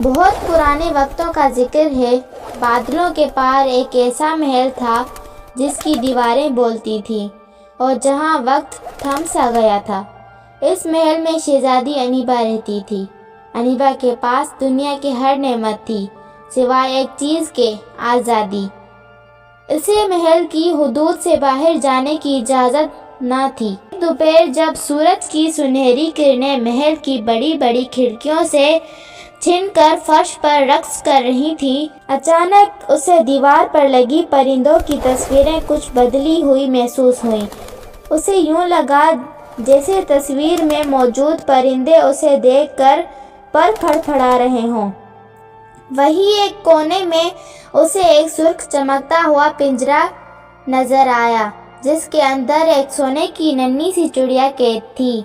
بہت پرانے وقتوں کا ذکر ہے، بادلوں کے پار ایک ایسا محل تھا جس کی دیواریں بولتی تھیں اور جہاں وقت تھم سا گیا تھا۔ اس محل میں شہزادی انیبا رہتی تھی۔ انیبا کے پاس دنیا کی ہر نعمت تھی سوائے ایک چیز کے، آزادی۔ اسے محل کی حدود سے باہر جانے کی اجازت نہ تھی۔ دوپہر جب سورج کی سنہری کرنیں محل کی بڑی بڑی کھڑکیوں سے چھن کر فرش پر رقص کر رہی تھیں، اچانک اسے دیوار پر لگی پرندوں کی تصویریں کچھ بدلی ہوئی محسوس ہوئیں۔ اسے یوں لگا جیسے تصویر میں موجود پرندے اسے دیکھ کر پر پھڑپھڑا رہے ہوں۔ وہیں ایک کونے میں اسے ایک سرخ چمکتا ہوا پنجرا نظر آیا جس کے اندر ایک سونے کی ننھی سی چڑیا قید تھی۔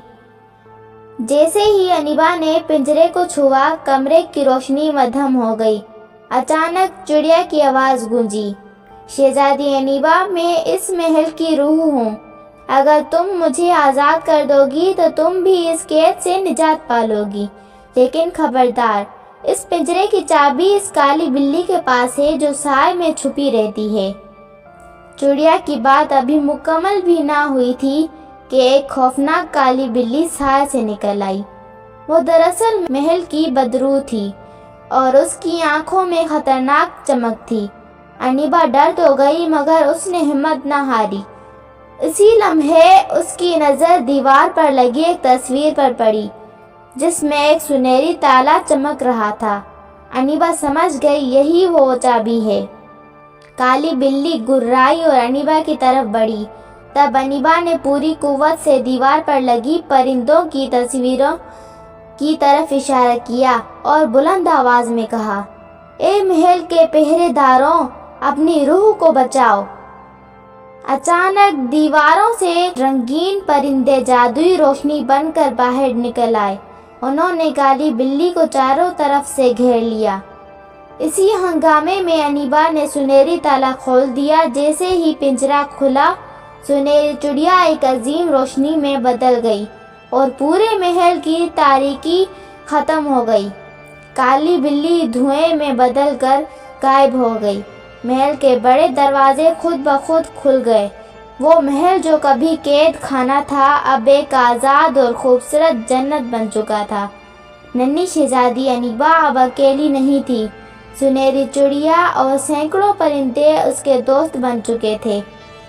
جیسے ہی انیبا نے پنجرے کو چھوا، کمرے کی روشنی مدھم ہو گئی۔ اچانک چڑیا کی آواز گونجی، شہزادی انیبا، میں اس محل کی روح ہوں۔ اگر تم مجھے آزاد کر دو گی تو تم بھی اس قید سے نجات پالو گی، لیکن خبردار، اس پنجرے کی چابی اس کالی بلی کے پاس ہے جو سائے میں چھپی رہتی ہے۔ چڑیا کی بات ابھی مکمل بھی نہ ہوئی تھی کہ ایک خوفناک کالی بلی سائے سے نکل آئی۔ وہ دراصل محل کی بدرو تھی اور اس کی آنکھوں میں خطرناک چمک تھی۔ انیبا ڈر تو گئی مگر اس نے ہمت نہ ہاری۔ اسی لمحے اس کی نظر دیوار پر لگی ایک تصویر پر پڑی جس میں ایک سنہری تالا چمک رہا تھا۔ انیبا سمجھ گئی یہی وہ چابی ہے۔ کالی بلی گررائی اور انیبا کی طرف بڑھی۔ تب انیبا نے پوری قوت سے دیوار پر لگی پرندوں کی تصویروں کی طرف اشارہ کیا اور بلند آواز میں کہا، اے محل کے پہرے داروں، اپنی روح کو بچاؤ۔ اچانک دیواروں سے رنگین پرندے جادوئی روشنی بن کر باہر نکل آئے۔ انہوں نے کالی بلی کو چاروں طرف سے گھیر لیا۔ اسی ہنگامے میں انیبا نے سنہری تالا کھول دیا۔ جیسے ہی پنجرا کھلا، سنہری چڑیا ایک عظیم روشنی میں بدل گئی اور پورے محل کی تاریکی ختم ہو گئی۔ کالی بلی دھوئیں میں بدل کر غائب ہو گئی۔ محل کے بڑے دروازے خود بخود کھل گئے۔ وہ محل جو کبھی قید خانہ تھا اب ایک آزاد اور خوبصورت جنت بن چکا تھا۔ ننھی شہزادی انیبا اب اکیلی نہیں تھی۔ سنہری چڑیا اور سینکڑوں پرندے اس کے دوست بن چکے تھے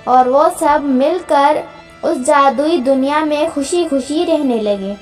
اور وہ سب مل کر اس جادوئی دنیا میں خوشی خوشی رہنے لگے۔